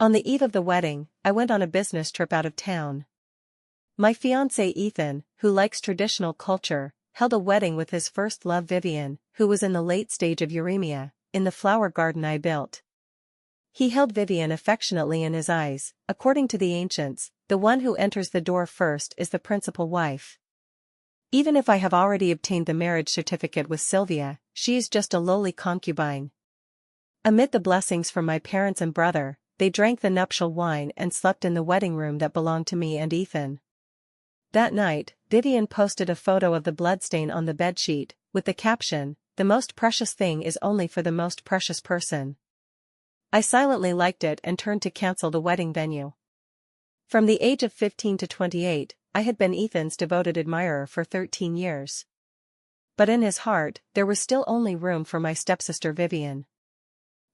On the eve of the wedding, I went on a business trip out of town. My fiancé Ethan, who likes traditional culture, held a wedding with his first love Vivian, who was in the late stage of uremia, in the flower garden I built. He held Vivian affectionately in his eyes. According to the ancients, the one who enters the door first is the principal wife. Even if I have already obtained the marriage certificate with Sylvia, she is just a lowly concubine. Amid the blessings from my parents and brother, they drank the nuptial wine and slept in the wedding room that belonged to me and Ethan. That night, Vivian posted a photo of the bloodstain on the bedsheet, with the caption, "The most precious thing is only for the most precious person." I silently liked it and turned to cancel the wedding venue. From the age of 15 to 28, I had been Ethan's devoted admirer for 13 years. But in his heart, there was still only room for my stepsister Vivian.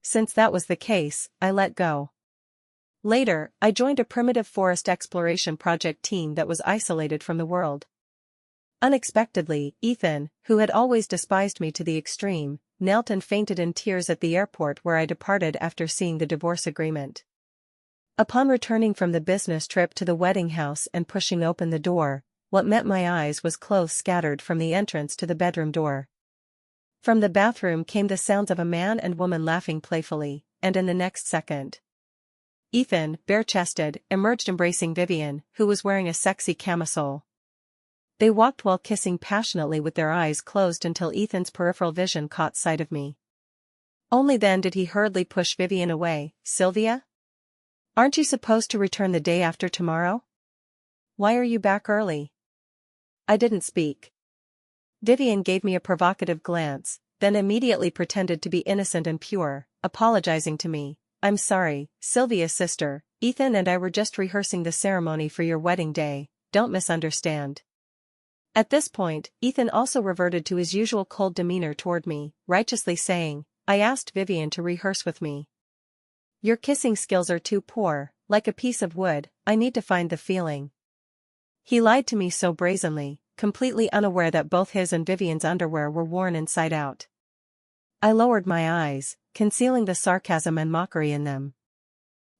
Since that was the case, I let go. Later, I joined a primitive forest exploration project team that was isolated from the world. Unexpectedly, Ethan, who had always despised me to the extreme, knelt and fainted in tears at the airport where I departed after seeing the divorce agreement. Upon returning from the business trip to the wedding house and pushing open the door, what met my eyes was clothes scattered from the entrance to the bedroom door. From the bathroom came the sounds of a man and woman laughing playfully, and in the next second, Ethan, bare-chested, emerged embracing Vivian, who was wearing a sexy camisole. They walked while kissing passionately with their eyes closed until Ethan's peripheral vision caught sight of me. Only then did he hurriedly push Vivian away. "Sylvia? Aren't you supposed to return the day after tomorrow? Why are you back early?" I didn't speak. Vivian gave me a provocative glance, then immediately pretended to be innocent and pure, apologizing to me. "I'm sorry, Sylvia's sister, Ethan and I were just rehearsing the ceremony for your wedding day, don't misunderstand." At this point, Ethan also reverted to his usual cold demeanor toward me, righteously saying, "I asked Vivian to rehearse with me. Your kissing skills are too poor, like a piece of wood, I need to find the feeling." He lied to me so brazenly, completely unaware that both his and Vivian's underwear were worn inside out. I lowered my eyes, concealing the sarcasm and mockery in them.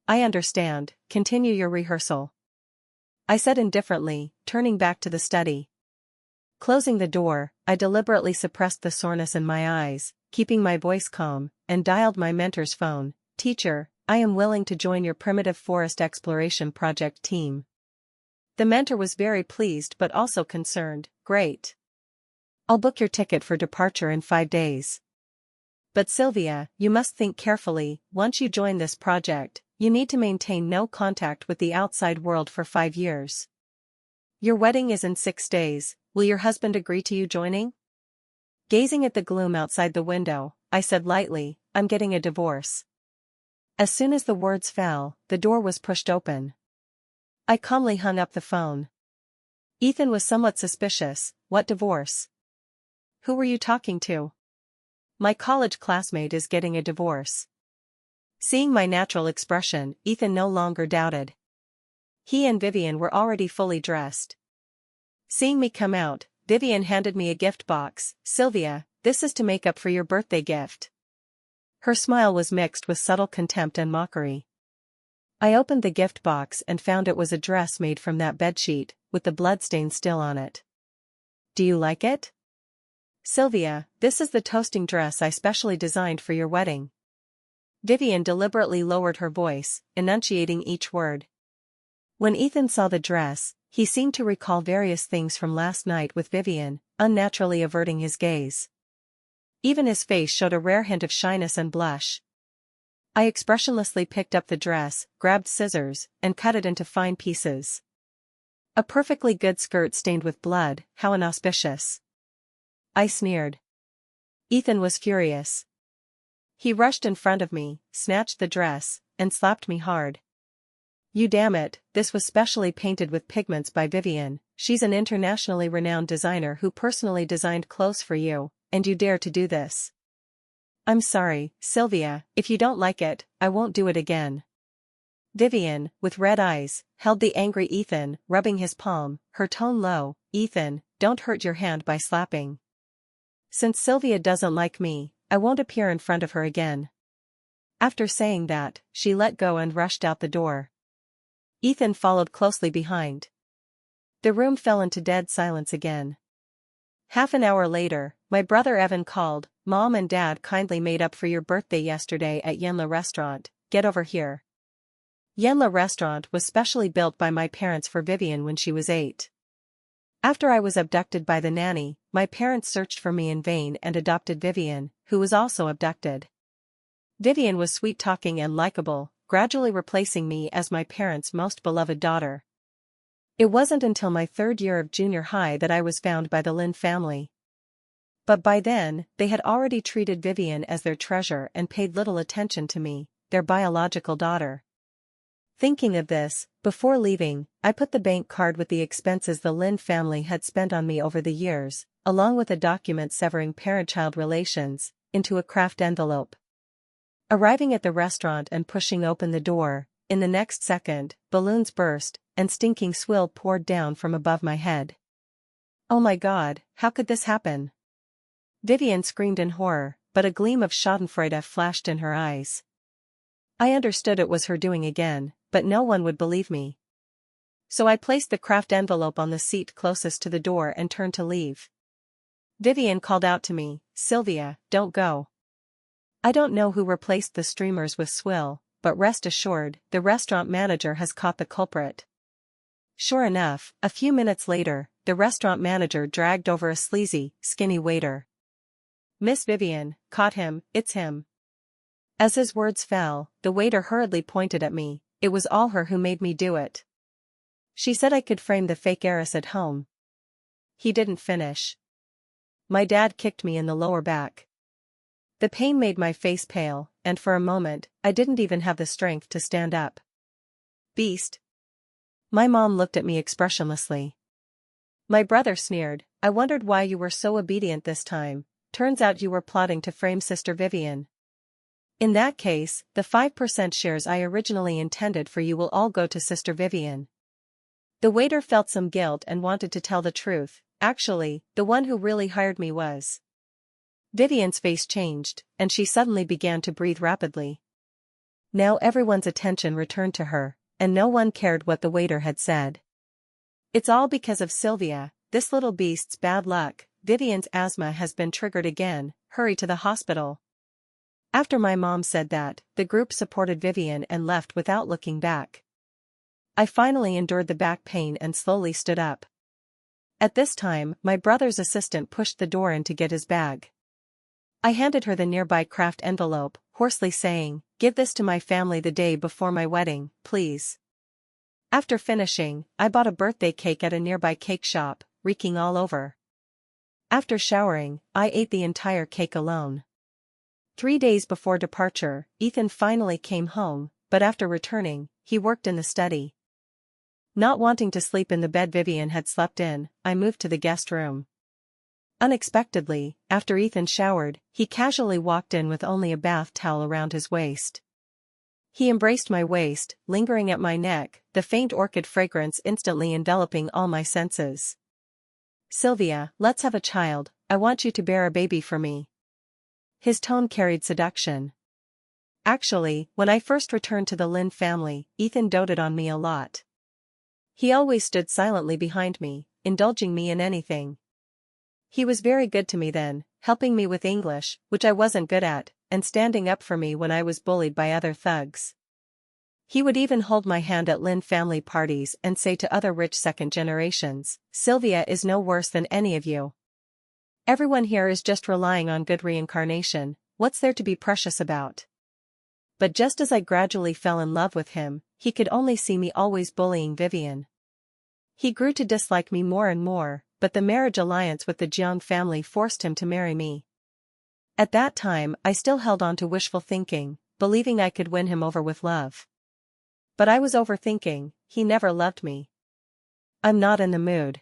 "I understand, continue your rehearsal," I said indifferently, turning back to the study. Closing the door, I deliberately suppressed the soreness in my eyes, keeping my voice calm, and dialed my mentor's phone. "Teacher, I am willing to join your primitive forest exploration project team." The mentor was very pleased but also concerned. "Great. I'll book your ticket for departure in 5 days. But Sylvia, you must think carefully. Once you join this project, you need to maintain no contact with the outside world for 5 years. Your wedding is in 6 days, will your husband agree to you joining?" Gazing at the gloom outside the window, I said lightly, "I'm getting a divorce." As soon as the words fell, the door was pushed open. I calmly hung up the phone. Ethan was somewhat suspicious. "What divorce? Who were you talking to?" "My college classmate is getting a divorce." Seeing my natural expression, Ethan no longer doubted. He and Vivian were already fully dressed. Seeing me come out, Vivian handed me a gift box. "Sylvia, this is to make up for your birthday gift." Her smile was mixed with subtle contempt and mockery. I opened the gift box and found it was a dress made from that bedsheet, with the bloodstain still on it. "Do you like it?" "Sylvia, this is the toasting dress I specially designed for your wedding." Vivian deliberately lowered her voice, enunciating each word. When Ethan saw the dress, he seemed to recall various things from last night with Vivian, unnaturally averting his gaze. Even his face showed a rare hint of shyness and blush. I expressionlessly picked up the dress, grabbed scissors, and cut it into fine pieces. A perfectly good skirt stained with blood, how inauspicious. I sneered. Ethan was furious. He rushed in front of me, snatched the dress, and slapped me hard. "You damn it, this was specially painted with pigments by Vivian, she's an internationally renowned designer who personally designed clothes for you, and you dare to do this." "I'm sorry, Sylvia, if you don't like it, I won't do it again." Vivian, with red eyes, held the angry Ethan, rubbing his palm, her tone low. "Ethan, don't hurt your hand by slapping. Since Sylvia doesn't like me, I won't appear in front of her again." After saying that, she let go and rushed out the door. Ethan followed closely behind. The room fell into dead silence again. Half an hour later, my brother Evan called. "Mom and Dad kindly made up for your birthday yesterday at Yenla restaurant, get over here." Yenla restaurant was specially built by my parents for Vivian when she was 8. After I was abducted by the nanny, my parents searched for me in vain and adopted Vivian, who was also abducted. Vivian was sweet-talking and likable, gradually replacing me as my parents' most beloved daughter. It wasn't until my 3rd year of junior high that I was found by the Lynn family. But by then, they had already treated Vivian as their treasure and paid little attention to me, their biological daughter. Thinking of this, before leaving, I put the bank card with the expenses the Lynn family had spent on me over the years, along with a document severing parent-child relations, into a craft envelope. Arriving at the restaurant and pushing open the door, in the next second, balloons burst, and stinking swill poured down from above my head. "Oh my God, how could this happen?" Vivian screamed in horror, but a gleam of schadenfreude flashed in her eyes. I understood it was her doing again, but no one would believe me. So I placed the craft envelope on the seat closest to the door and turned to leave. Vivian called out to me, "Sylvia, don't go." I don't know who replaced the streamers with swill, but rest assured, the restaurant manager has caught the culprit. Sure enough, a few minutes later, the restaurant manager dragged over a sleazy, skinny waiter. "Miss Vivian, caught him, it's him." As his words fell, the waiter hurriedly pointed at me. "It was all her who made me do it. She said I could frame the fake heiress at home." He didn't finish. My dad kicked me in the lower back. The pain made my face pale, and for a moment, I didn't even have the strength to stand up. "Beast." My mom looked at me expressionlessly. My brother sneered, "I wondered why you were so obedient this time. Turns out you were plotting to frame Sister Vivian. In that case, the 5% shares I originally intended for you will all go to Sister Vivian." The waiter felt some guilt and wanted to tell the truth. Actually, the one who really hired me was. Vivian's face changed, and she suddenly began to breathe rapidly. Now everyone's attention returned to her, and no one cared what the waiter had said. "It's all because of Sylvia, this little beast's bad luck. Vivian's asthma has been triggered again, hurry to the hospital." After my mom said that, the group supported Vivian and left without looking back. I finally endured the back pain and slowly stood up. At this time, my brother's assistant pushed the door in to get his bag. I handed her the nearby craft envelope, hoarsely saying, "Give this to my family the day before my wedding, please." After finishing, I bought a birthday cake at a nearby cake shop, reeking all over. After showering, I ate the entire cake alone. 3 days before departure, Ethan finally came home, but after returning, he worked in the study. Not wanting to sleep in the bed Vivian had slept in, I moved to the guest room. Unexpectedly, after Ethan showered, he casually walked in with only a bath towel around his waist. He embraced my waist, lingering at my neck, the faint orchid fragrance instantly enveloping all my senses. "Sylvia, let's have a child, I want you to bear a baby for me." His tone carried seduction. Actually, when I first returned to the Lynn family, Ethan doted on me a lot. He always stood silently behind me, indulging me in anything. He was very good to me then, helping me with English, which I wasn't good at, and standing up for me when I was bullied by other thugs. He would even hold my hand at Lynn family parties and say to other rich second generations, "Sylvia is no worse than any of you. Everyone here is just relying on good reincarnation, what's there to be precious about?" But just as I gradually fell in love with him, he could only see me always bullying Vivian. He grew to dislike me more and more, but the marriage alliance with the Jiang family forced him to marry me. At that time I still held on to wishful thinking, believing I could win him over with love. But I was overthinking, he never loved me. "I'm not in the mood."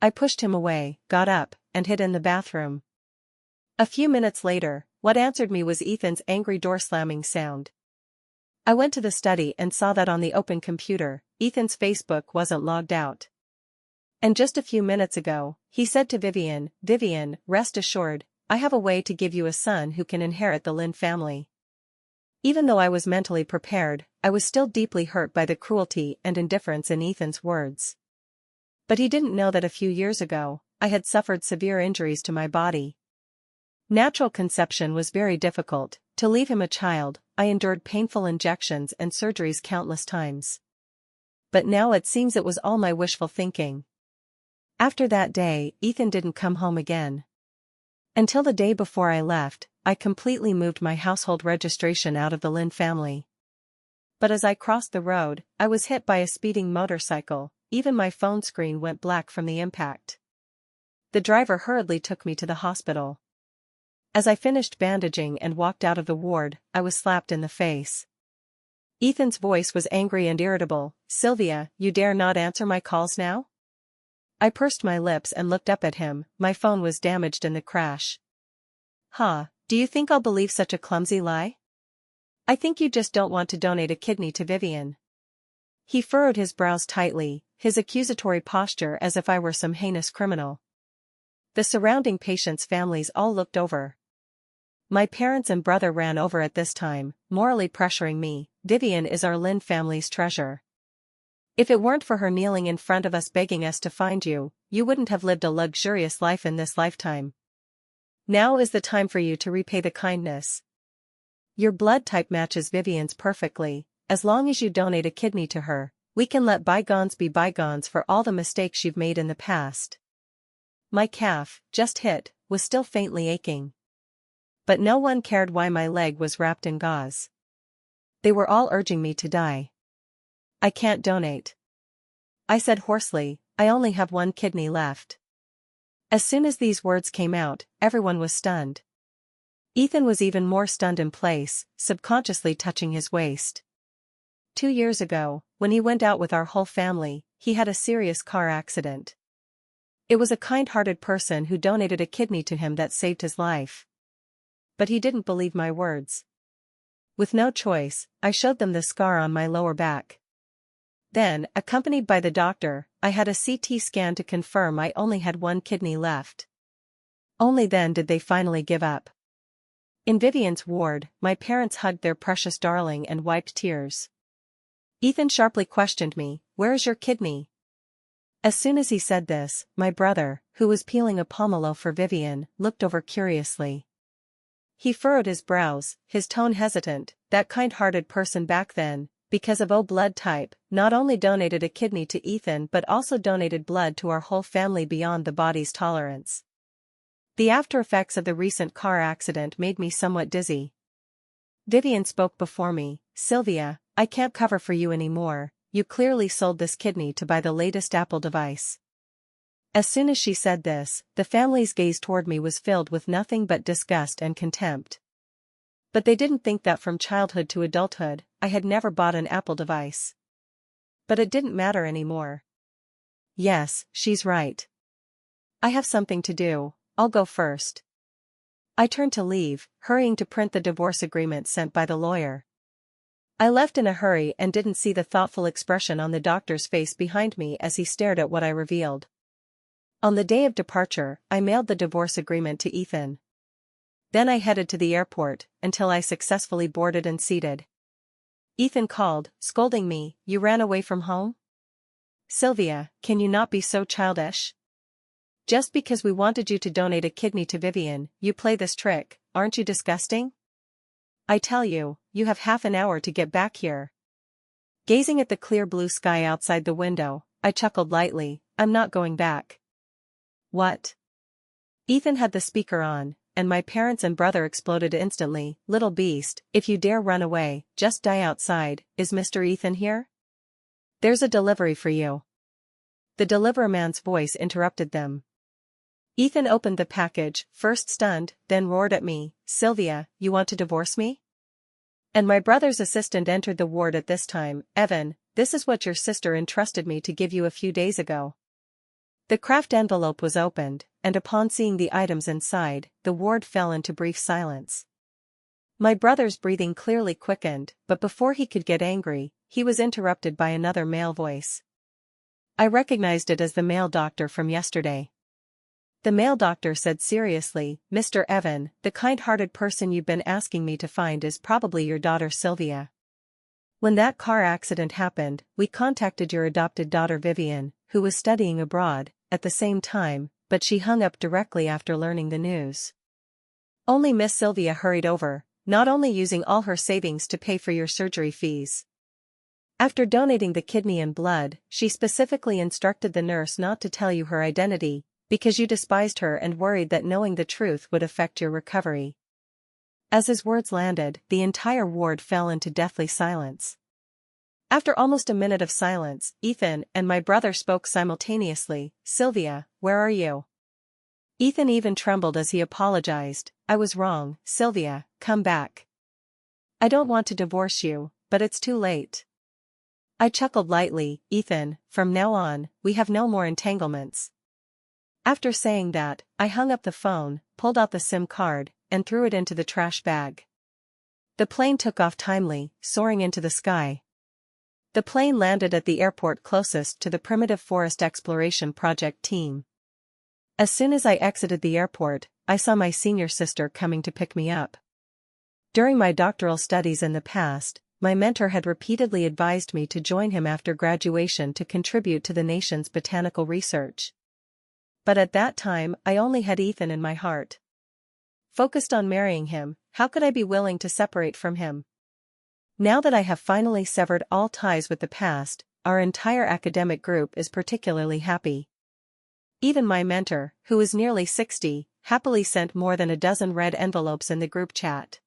I pushed him away, got up, and hid in the bathroom. A few minutes later, what answered me was Ethan's angry door slamming sound. I went to the study and saw that on the open computer, Ethan's Facebook wasn't logged out. And just a few minutes ago, he said to Vivian, "Vivian, rest assured, I have a way to give you a son who can inherit the Lynn family." Even though I was mentally prepared, I was still deeply hurt by the cruelty and indifference in Ethan's words. But he didn't know that a few years ago, I had suffered severe injuries to my body. Natural conception was very difficult. To leave him a child, I endured painful injections and surgeries countless times. But now it seems it was all my wishful thinking. After that day, Ethan didn't come home again. Until the day before I left, I completely moved my household registration out of the Lynn family. But as I crossed the road, I was hit by a speeding motorcycle. Even my phone screen went black from the impact. The driver hurriedly took me to the hospital. As I finished bandaging and walked out of the ward, I was slapped in the face. Ethan's voice was angry and irritable. "Sylvia, you dare not answer my calls now?" I pursed my lips and looked up at him. My phone was damaged in the crash. "Huh, do you think I'll believe such a clumsy lie? I think you just don't want to donate a kidney to Vivian." He furrowed his brows tightly, his accusatory posture as if I were some heinous criminal. The surrounding patients' families all looked over. My parents and brother ran over at this time, morally pressuring me. "Vivian is our Lynn family's treasure. If it weren't for her kneeling in front of us begging us to find you, you wouldn't have lived a luxurious life in this lifetime. Now is the time for you to repay the kindness. Your blood type matches Vivian's perfectly. As long as you donate a kidney to her, we can let bygones be bygones for all the mistakes you've made in the past." My calf, just hit, was still faintly aching. But no one cared why my leg was wrapped in gauze. They were all urging me to die. "I can't donate," I said hoarsely. "I only have one kidney left." As soon as these words came out, everyone was stunned. Ethan was even more stunned in place, subconsciously touching his waist. 2 years ago, when he went out with our whole family, he had a serious car accident. It was a kind-hearted person who donated a kidney to him that saved his life. But he didn't believe my words. With no choice, I showed them the scar on my lower back. Then, accompanied by the doctor, I had a CT scan to confirm I only had one kidney left. Only then did they finally give up. In Vivian's ward, my parents hugged their precious darling and wiped tears. Ethan sharply questioned me, "Where is your kidney?" As soon as he said this, my brother, who was peeling a pomelo for Vivian, looked over curiously. He furrowed his brows, his tone hesitant. That kind-hearted person back then, because of O blood type, not only donated a kidney to Ethan but also donated blood to our whole family beyond the body's tolerance. The after-effects of the recent car accident made me somewhat dizzy. Vivian spoke before me. "Sylvia, I can't cover for you anymore. You clearly sold this kidney to buy the latest Apple device." As soon as she said this, the family's gaze toward me was filled with nothing but disgust and contempt. But they didn't think that from childhood to adulthood, I had never bought an Apple device. But it didn't matter anymore. Yes, she's right. I have something to do. I'll go first. I turned to leave, hurrying to print the divorce agreement sent by the lawyer. I left in a hurry and didn't see the thoughtful expression on the doctor's face behind me as he stared at what I revealed. On the day of departure, I mailed the divorce agreement to Ethan. Then I headed to the airport, until I successfully boarded and seated. Ethan called, scolding me, "You ran away from home? Sylvia, can you not be so childish? Just because we wanted you to donate a kidney to Vivian, you play this trick. Aren't you disgusting? I tell you, you have half an hour to get back here." Gazing at the clear blue sky outside the window, I chuckled lightly. "I'm not going back." "What?" Ethan had the speaker on, and my parents and brother exploded instantly. "Little beast, if you dare run away, just die outside. Is Mr. Ethan here? There's a delivery for you." The deliverer man's voice interrupted them. Ethan opened the package, first stunned, then roared at me, "Sylvia, you want to divorce me?" And my brother's assistant entered the ward at this time. "Evan, this is what your sister entrusted me to give you a few days ago." The craft envelope was opened, and upon seeing the items inside, the ward fell into brief silence. My brother's breathing clearly quickened, but before he could get angry, he was interrupted by another male voice. I recognized it as the male doctor from yesterday. The male doctor said seriously, "Mr. Evan, the kind-hearted person you've been asking me to find is probably your daughter Sylvia. When that car accident happened, we contacted your adopted daughter Vivian, who was studying abroad, at the same time, but she hung up directly after learning the news. Only Miss Sylvia hurried over, not only using all her savings to pay for your surgery fees. After donating the kidney and blood, she specifically instructed the nurse not to tell you her identity, because you despised her and worried that knowing the truth would affect your recovery." As his words landed, the entire ward fell into deathly silence. After almost a minute of silence, Ethan and my brother spoke simultaneously. "Sylvia, where are you?" Ethan even trembled as he apologized. "I was wrong, Sylvia, come back. I don't want to divorce you, but it's too late." I chuckled lightly. "Ethan, from now on, we have no more entanglements." After saying that, I hung up the phone, pulled out the SIM card, and threw it into the trash bag. The plane took off timely, soaring into the sky. The plane landed at the airport closest to the Primitive Forest Exploration Project team. As soon as I exited the airport, I saw my senior sister coming to pick me up. During my doctoral studies in the past, my mentor had repeatedly advised me to join him after graduation to contribute to the nation's botanical research. But at that time, I only had Ethan in my heart. Focused on marrying him, how could I be willing to separate from him? Now that I have finally severed all ties with the past, our entire academic group is particularly happy. Even my mentor, who is nearly 60, happily sent more than a dozen red envelopes in the group chat.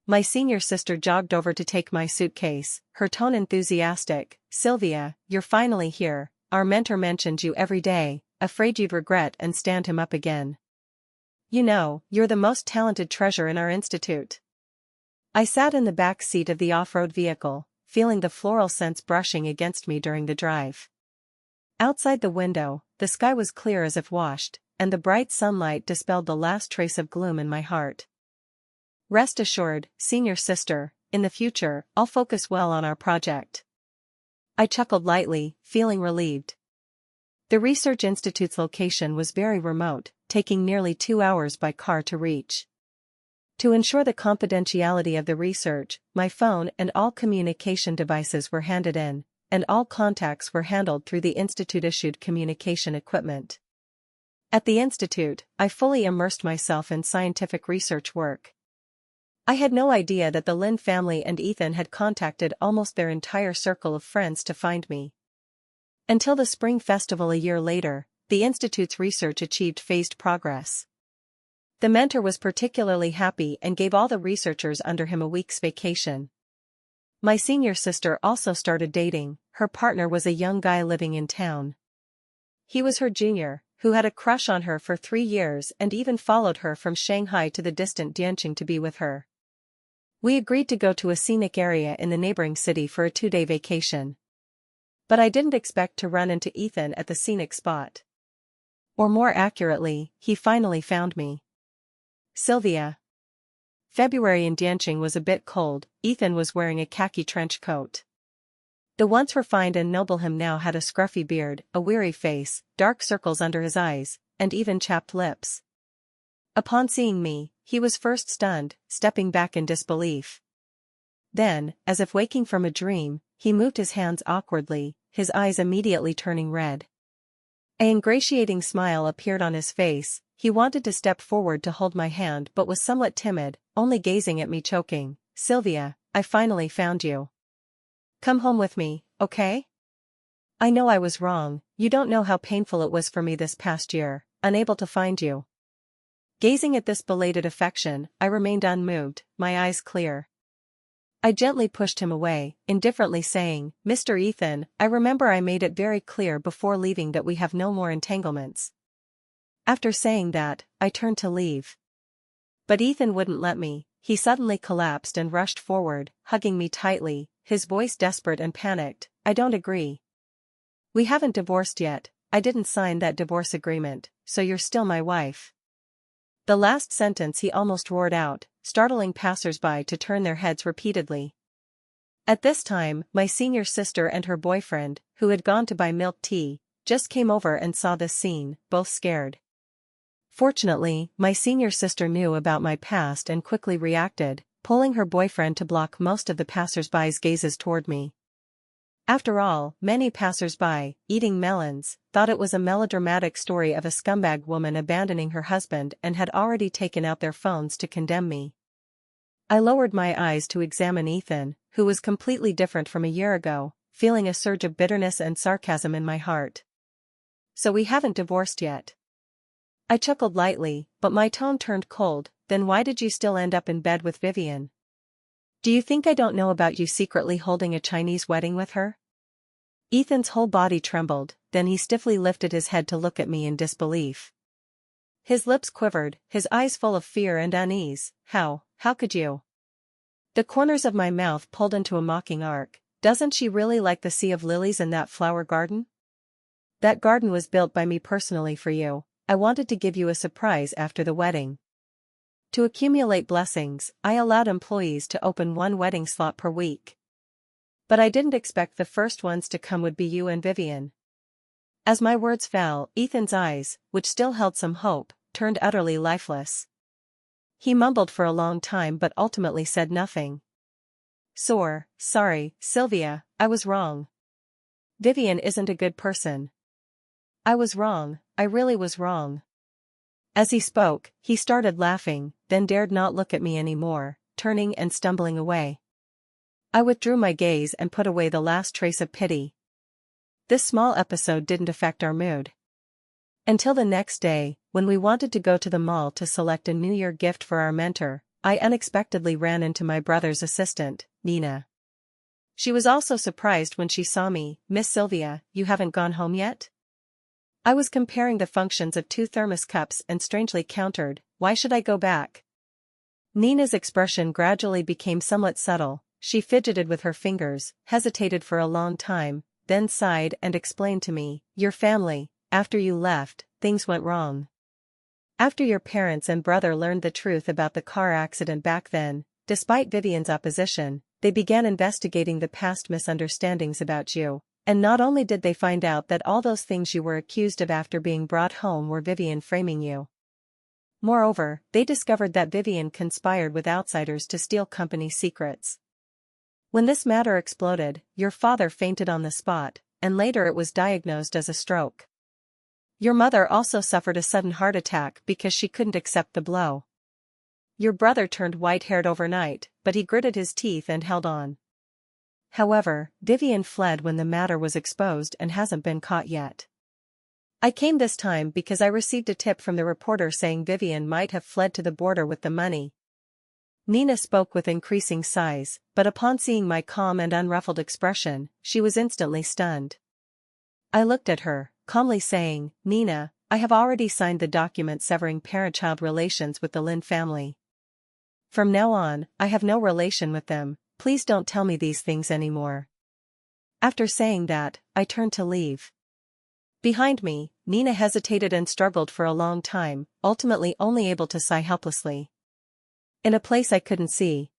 My senior sister jogged over to take my suitcase, her tone enthusiastic. "Sylvia, you're finally here. Our mentor mentions you every day, afraid you'd regret and stand him up again. You know, you're the most talented treasure in our institute." I sat in the back seat of the off-road vehicle, feeling the floral scents brushing against me during the drive. Outside the window, the sky was clear as if washed, and the bright sunlight dispelled the last trace of gloom in my heart. "Rest assured, senior sister, in the future, I'll focus well on our project." I chuckled lightly, feeling relieved. The research institute's location was very remote, taking nearly 2 hours by car to reach. To ensure the confidentiality of the research, my phone and all communication devices were handed in, and all contacts were handled through the institute-issued communication equipment. At the institute, I fully immersed myself in scientific research work. I had no idea that the Lynn family and Ethan had contacted almost their entire circle of friends to find me. Until the spring festival a year later, the institute's research achieved phased progress. The mentor was particularly happy and gave all the researchers under him a week's vacation. My senior sister also started dating. Her partner was a young guy living in town. He was her junior, who had a crush on her for 3 years and even followed her from Shanghai to the distant Dianqing to be with her. We agreed to go to a scenic area in the neighboring city for a 2-day vacation. But I didn't expect to run into Ethan at the scenic spot. Or more accurately, he finally found me. "Sylvia." February in Dianqing was a bit cold. Ethan was wearing a khaki trench coat. The once refined and noble him now had a scruffy beard, a weary face, dark circles under his eyes, and even chapped lips. Upon seeing me, he was first stunned, stepping back in disbelief. Then, as if waking from a dream, he moved his hands awkwardly, his eyes immediately turning red. An ingratiating smile appeared on his face. He wanted to step forward to hold my hand but was somewhat timid, only gazing at me choking. "Sylvia, I finally found you. Come home with me, okay? I know I was wrong. You don't know how painful it was for me this past year, unable to find you." Gazing at this belated affection, I remained unmoved, my eyes clear. I gently pushed him away, indifferently saying, "Mr. Ethan, I remember I made it very clear before leaving that we have no more entanglements." After saying that, I turned to leave. But Ethan wouldn't let me. He suddenly collapsed and rushed forward, hugging me tightly, his voice desperate and panicked. "I don't agree. We haven't divorced yet. I didn't sign that divorce agreement, so you're still my wife." The last sentence he almost roared out, startling passers-by to turn their heads repeatedly. At this time, my senior sister and her boyfriend, who had gone to buy milk tea, just came over and saw this scene, both scared. Fortunately, my senior sister knew about my past and quickly reacted, pulling her boyfriend to block most of the passers-by's gazes toward me. After all, many passers-by, eating melons, thought it was a melodramatic story of a scumbag woman abandoning her husband and had already taken out their phones to condemn me. I lowered my eyes to examine Ethan, who was completely different from a year ago, feeling a surge of bitterness and sarcasm in my heart. "So we haven't divorced yet?" I chuckled lightly, but my tone turned cold. "Then why did you still end up in bed with Vivian? Do you think I don't know about you secretly holding a Chinese wedding with her?" Ethan's whole body trembled, then he stiffly lifted his head to look at me in disbelief. His lips quivered, his eyes full of fear and unease. How could you?" The corners of my mouth pulled into a mocking arc. "Doesn't she really like the sea of lilies in that flower garden? That garden was built by me personally for you. I wanted to give you a surprise after the wedding. To accumulate blessings, I allowed employees to open one wedding slot per week. But I didn't expect the first ones to come would be you and Vivian." As my words fell, Ethan's eyes, which still held some hope, turned utterly lifeless. He mumbled for a long time but ultimately said nothing. Sorry, Sylvia, I was wrong. Vivian isn't a good person. I was wrong, I really was wrong." As he spoke, he started laughing, then dared not look at me anymore, turning and stumbling away. I withdrew my gaze and put away the last trace of pity. This small episode didn't affect our mood. Until the next day, when we wanted to go to the mall to select a New Year gift for our mentor, I unexpectedly ran into my brother's assistant, Nina. She was also surprised when she saw me. "Miss Sylvia, you haven't gone home yet?" I was comparing the functions of 2 thermos cups and strangely countered, "Why should I go back?" Nina's expression gradually became somewhat subtle. She fidgeted with her fingers, hesitated for a long time, then sighed and explained to me, "Your family, after you left, things went wrong. After your parents and brother learned the truth about the car accident back then, despite Vivian's opposition, they began investigating the past misunderstandings about you. And not only did they find out that all those things you were accused of after being brought home were Vivian framing you. Moreover, they discovered that Vivian conspired with outsiders to steal company secrets. When this matter exploded, your father fainted on the spot, and later it was diagnosed as a stroke. Your mother also suffered a sudden heart attack because she couldn't accept the blow. Your brother turned white-haired overnight, but he gritted his teeth and held on. However, Vivian fled when the matter was exposed and hasn't been caught yet. I came this time because I received a tip from the reporter saying Vivian might have fled to the border with the money." Nina spoke with increasing sighs, but upon seeing my calm and unruffled expression, she was instantly stunned. I looked at her, calmly saying, "Nina, I have already signed the document severing parent-child relations with the Lin family. From now on, I have no relation with them. Please don't tell me these things anymore." After saying that, I turned to leave. Behind me, Nina hesitated and struggled for a long time, ultimately only able to sigh helplessly. In a place I couldn't see.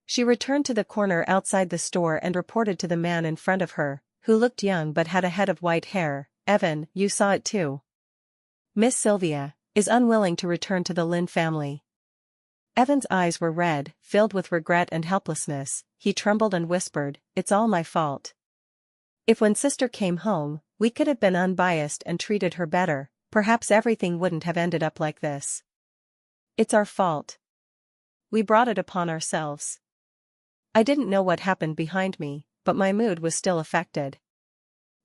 She returned to the corner outside the store and reported to the man in front of her, who looked young but had a head of white hair, "Evan, you saw it too. Miss Sylvia is unwilling to return to the Lin family." Evan's eyes were red, filled with regret and helplessness. He trembled and whispered, "It's all my fault. If when sister came home, we could have been unbiased and treated her better, perhaps everything wouldn't have ended up like this. It's our fault. We brought it upon ourselves." I didn't know what happened behind me, but my mood was still affected.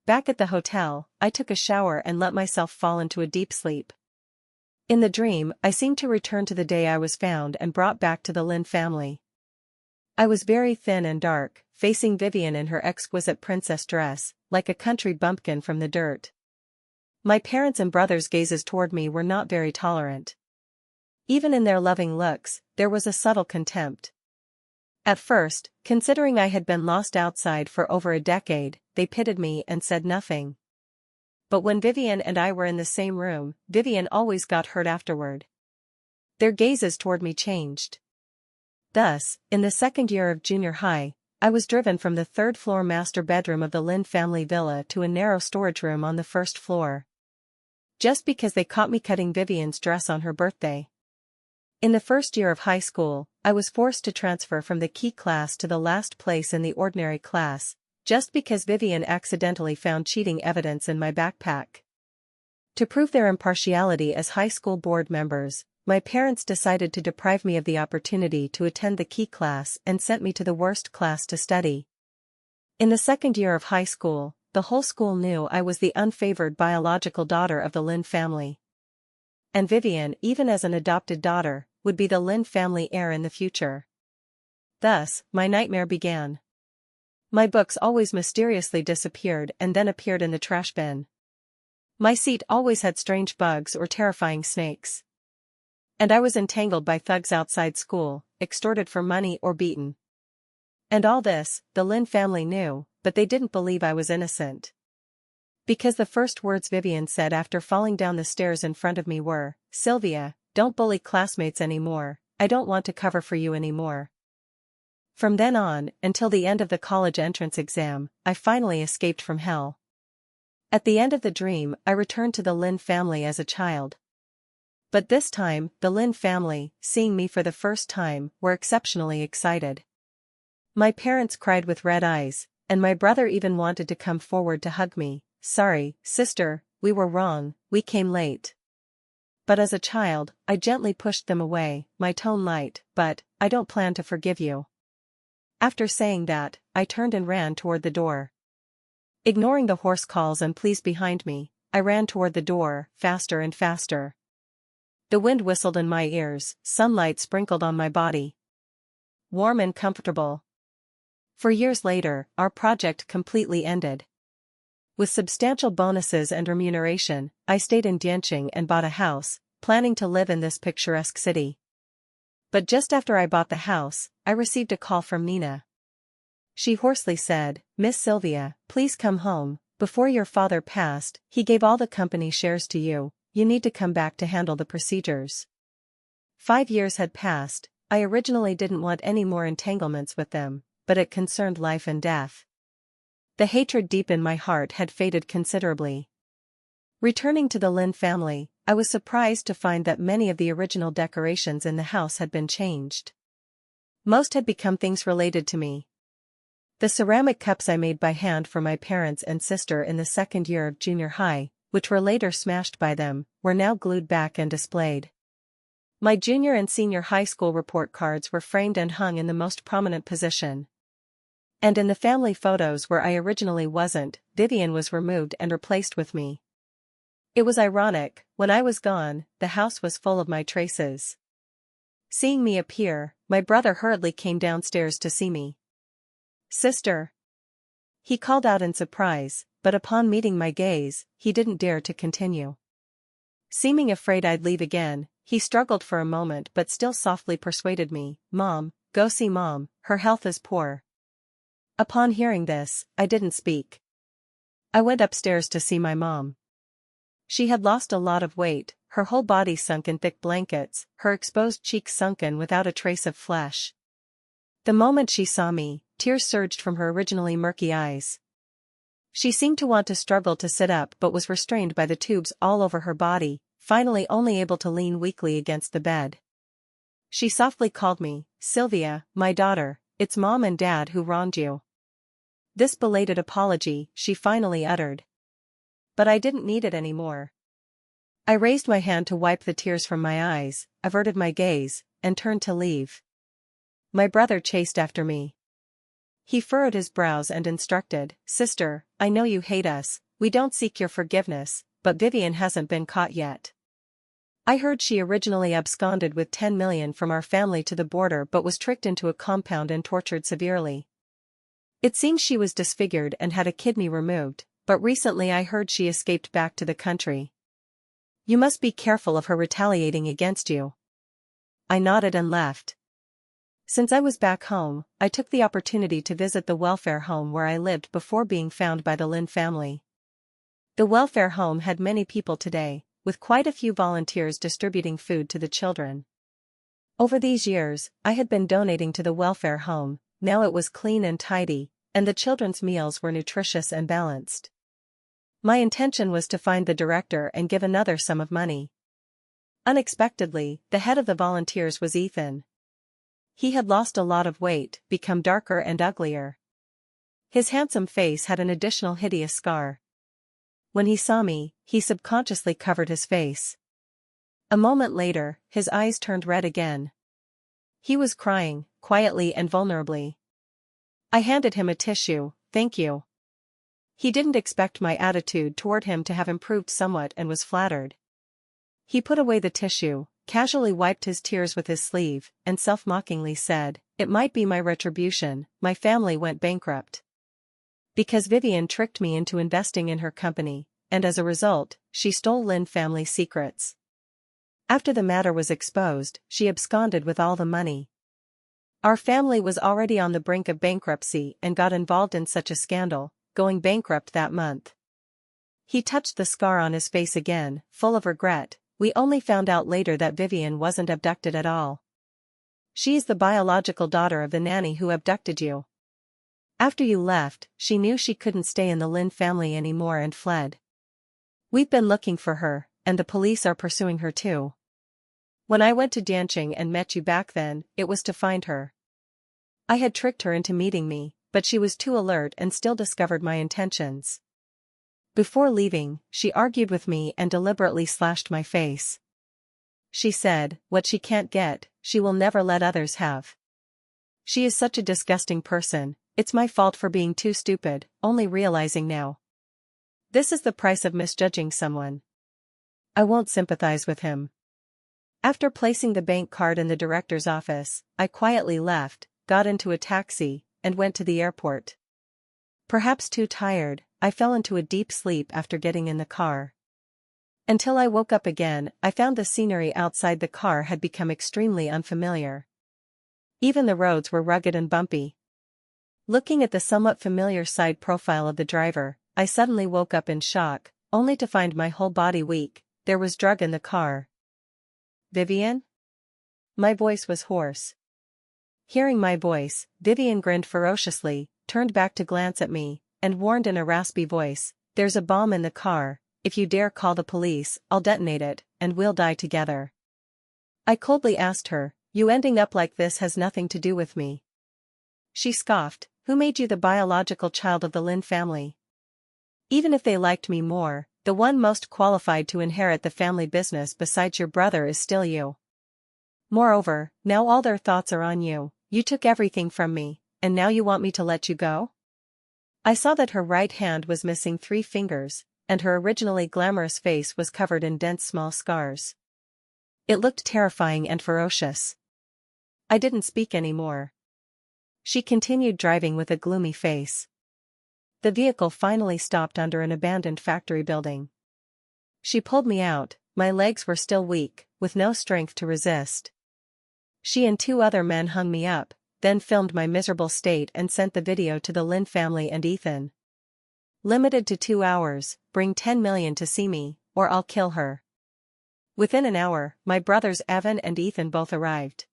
Back at the hotel, I took a shower and let myself fall into a deep sleep. In the dream, I seemed to return to the day I was found and brought back to the Lin family. I was very thin and dark, facing Vivian in her exquisite princess dress, like a country bumpkin from the dirt. My parents' and brothers' gazes toward me were not very tolerant. Even in their loving looks, there was a subtle contempt. At first, considering I had been lost outside for over a decade, they pitied me and said nothing. But when Vivian and I were in the same room, Vivian always got hurt afterward. Their gazes toward me changed. Thus, in the second year of junior high, I was driven from the third-floor master bedroom of the Lin family villa to a narrow storage room on the first floor. just because they caught me cutting Vivian's dress on her birthday. In the first year of high school, I was forced to transfer from the key class to the last place in the ordinary class, just because Vivian accidentally found cheating evidence in my backpack. To prove their impartiality as high school board members, my parents decided to deprive me of the opportunity to attend the key class and sent me to the worst class to study. In the second year of high school, the whole school knew I was the unfavored biological daughter of the Lin family. And Vivian, even as an adopted daughter, would be the Lin family heir in the future. Thus, my nightmare began. My books always mysteriously disappeared and then appeared in the trash bin. My seat always had strange bugs or terrifying snakes. And I was entangled by thugs outside school, extorted for money or beaten. And all this, the Lin family knew, but they didn't believe I was innocent. Because the first words Vivian said after falling down the stairs in front of me were, "Sylvia, don't bully classmates anymore, I don't want to cover for you anymore." From then on, until the end of the college entrance exam, I finally escaped from hell. At the end of the dream, I returned to the Lin family as a child. But this time, the Lin family, seeing me for the first time, were exceptionally excited. My parents cried with red eyes, and my brother even wanted to come forward to hug me. "Sorry, sister, we were wrong, we came late." But as a child, I gently pushed them away, my tone light, "But, I don't plan to forgive you." After saying that, I turned and ran toward the door. Ignoring the hoarse calls and pleas behind me, I ran toward the door, faster and faster. The wind whistled in my ears, sunlight sprinkled on my body. Warm and comfortable. For years later, our project completely ended. With substantial bonuses and remuneration, I stayed in Dianqing and bought a house, planning to live in this picturesque city. But just after I bought the house, I received a call from Nina. She hoarsely said, "Miss Sylvia, please come home. Before your father passed, he gave all the company shares to you. You need to come back to handle the procedures." 5 years had passed. I originally didn't want any more entanglements with them, but it concerned life and death. The hatred deep in my heart had faded considerably. Returning to the Lin family, I was surprised to find that many of the original decorations in the house had been changed. Most had become things related to me. The ceramic cups I made by hand for my parents and sister in the second year of junior high, which were later smashed by them, were now glued back and displayed. My junior and senior high school report cards were framed and hung in the most prominent position. And in the family photos where I originally wasn't, Vivian was removed and replaced with me. It was ironic, when I was gone, the house was full of my traces. Seeing me appear, my brother hurriedly came downstairs to see me. "Sister!" he called out in surprise, but upon meeting my gaze, he didn't dare to continue. Seeming afraid I'd leave again, he struggled for a moment but still softly persuaded me, "Mom, go see Mom, her health is poor." Upon hearing this, I didn't speak. I went upstairs to see my mom. She had lost a lot of weight, her whole body sunk in thick blankets, her exposed cheeks sunken without a trace of flesh. The moment she saw me, tears surged from her originally murky eyes. She seemed to want to struggle to sit up but was restrained by the tubes all over her body, finally only able to lean weakly against the bed. She softly called me, "Sylvia, my daughter, it's Mom and Dad who wronged you." This belated apology, she finally uttered. But I didn't need it anymore. I raised my hand to wipe the tears from my eyes, averted my gaze, and turned to leave. My brother chased after me. He furrowed his brows and instructed, "Sister, I know you hate us, we don't seek your forgiveness, but Vivian hasn't been caught yet. I heard she originally absconded with 10 million from our family to the border but was tricked into a compound and tortured severely. It seems she was disfigured and had a kidney removed, but recently I heard she escaped back to the country. You must be careful of her retaliating against you." I nodded and left. Since I was back home, I took the opportunity to visit the welfare home where I lived before being found by the Lin family. The welfare home had many people today, with quite a few volunteers distributing food to the children. Over these years, I had been donating to the welfare home, now it was clean and tidy, and the children's meals were nutritious and balanced. My intention was to find the director and give another sum of money. Unexpectedly, the head of the volunteers was Ethan. He had lost a lot of weight, become darker and uglier. His handsome face had an additional hideous scar. When he saw me, he subconsciously covered his face. A moment later, his eyes turned red again. He was crying, quietly and vulnerably. I handed him a tissue, "Thank you." He didn't expect my attitude toward him to have improved somewhat and was flattered. He put away the tissue, casually wiped his tears with his sleeve, and self-mockingly said, "It might be my retribution, my family went bankrupt. Because Vivian tricked me into investing in her company, and as a result, she stole Lynn family secrets. After the matter was exposed, she absconded with all the money. Our family was already on the brink of bankruptcy and got involved in such a scandal, going bankrupt that month." He touched the scar on his face again, full of regret. "We only found out later that Vivian wasn't abducted at all. She's the biological daughter of the nanny who abducted you. After you left, she knew she couldn't stay in the Lynn family anymore and fled. We've been looking for her, and the police are pursuing her too. When I went to Danching and met you back then, it was to find her. I had tricked her into meeting me, but she was too alert and still discovered my intentions. Before leaving, she argued with me and deliberately slashed my face. She said, what she can't get, she will never let others have. She is such a disgusting person. It's my fault for being too stupid, only realizing now. This is the price of misjudging someone. I won't sympathize with him." After placing the bank card in the director's office, I quietly left, got into a taxi, and went to the airport. Perhaps too tired, I fell into a deep sleep after getting in the car. Until I woke up again, I found the scenery outside the car had become extremely unfamiliar. Even the roads were rugged and bumpy. Looking at the somewhat familiar side profile of the driver, I suddenly woke up in shock, only to find my whole body weak. There was drug in the car. "Vivian?" My voice was hoarse. Hearing my voice, Vivian grinned ferociously, turned back to glance at me, and warned in a raspy voice, "There's a bomb in the car. If you dare call the police, I'll detonate it, and we'll die together." I coldly asked her, "You ending up like this has nothing to do with me." She scoffed, "Who made you the biological child of the Lynn family? Even if they liked me more, the one most qualified to inherit the family business besides your brother is still you. Moreover, now all their thoughts are on you. You took everything from me, and now you want me to let you go?" I saw that her right hand was missing 3 fingers, and her originally glamorous face was covered in dense small scars. It looked terrifying and ferocious. I didn't speak anymore. She continued driving with a gloomy face. The vehicle finally stopped under an abandoned factory building. She pulled me out. My legs were still weak, with no strength to resist. She and 2 other men hung me up, then filmed my miserable state and sent the video to the Lynn family and Ethan. Limited to 2 hours, bring 10 million to see me, or I'll kill her. Within an hour, my brothers Evan and Ethan both arrived.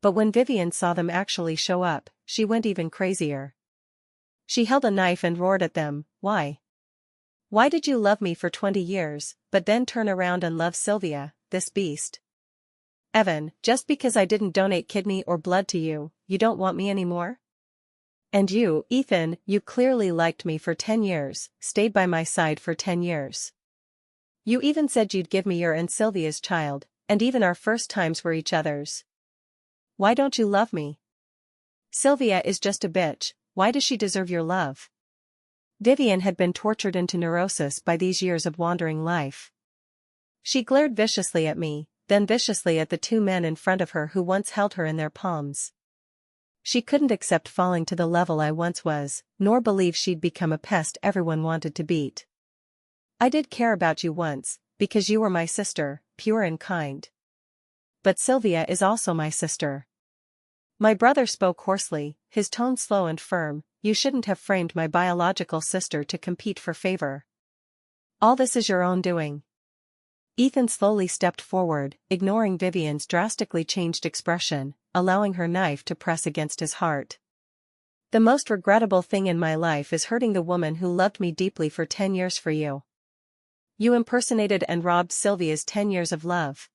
But when Vivian saw them actually show up, she went even crazier. She held a knife and roared at them, "Why? Why did you love me for 20 years, but then turn around and love Sylvia, this beast? Evan, just because I didn't donate kidney or blood to you, you don't want me anymore? And you, Ethan, you clearly liked me for 10 years, stayed by my side for 10 years. You even said you'd give me your and Sylvia's child, and even our first times were each other's. Why don't you love me? Sylvia is just a bitch, why does she deserve your love?" Vivian had been tortured into neurosis by these years of wandering life. She glared viciously at me, then viciously at the 2 men in front of her who once held her in their palms. She couldn't accept falling to the level I once was, nor believe she'd become a pest everyone wanted to beat. "I did care about you once, because you were my sister, pure and kind. But Sylvia is also my sister." My brother spoke hoarsely, his tone slow and firm. "You shouldn't have framed my biological sister to compete for favor. All this is your own doing." Ethan slowly stepped forward, ignoring Vivian's drastically changed expression, allowing her knife to press against his heart. The most regrettable thing in my life is hurting the woman who loved me deeply for 10 years for you. You impersonated and robbed Sylvia's 10 years of love.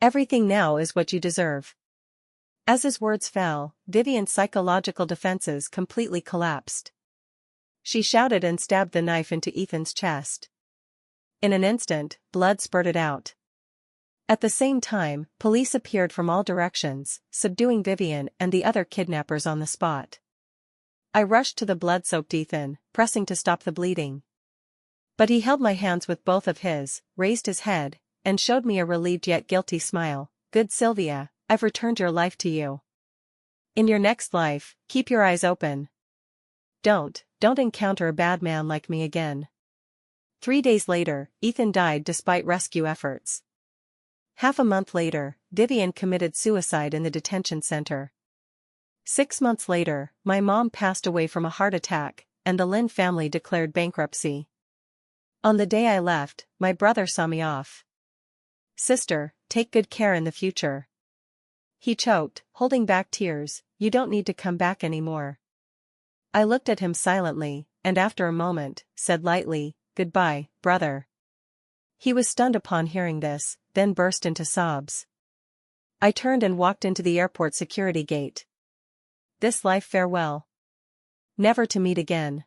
Everything now is what you deserve. As his words fell, Vivian's psychological defenses completely collapsed. She shouted and stabbed the knife into Ethan's chest. In an instant, blood spurted out. At the same time, police appeared from all directions, subduing Vivian and the other kidnappers on the spot. I rushed to the blood-soaked Ethan, pressing to stop the bleeding. But he held my hands with both of his, raised his head, and showed me a relieved yet guilty smile. Good Sylvia, I've returned your life to you. In your next life, keep your eyes open. Don't encounter a bad man like me again. 3 days later, Ethan died despite rescue efforts. Half a month later, Vivian committed suicide in the detention center. 6 months later, my mom passed away from a heart attack, and the Lynn family declared bankruptcy. On the day I left, my brother saw me off. Sister, take good care in the future. He choked, holding back tears. You don't need to come back anymore. I looked at him silently, and after a moment, said lightly, Goodbye, brother. He was stunned upon hearing this, then burst into sobs. I turned and walked into the airport security gate. This life farewell. Never to meet again.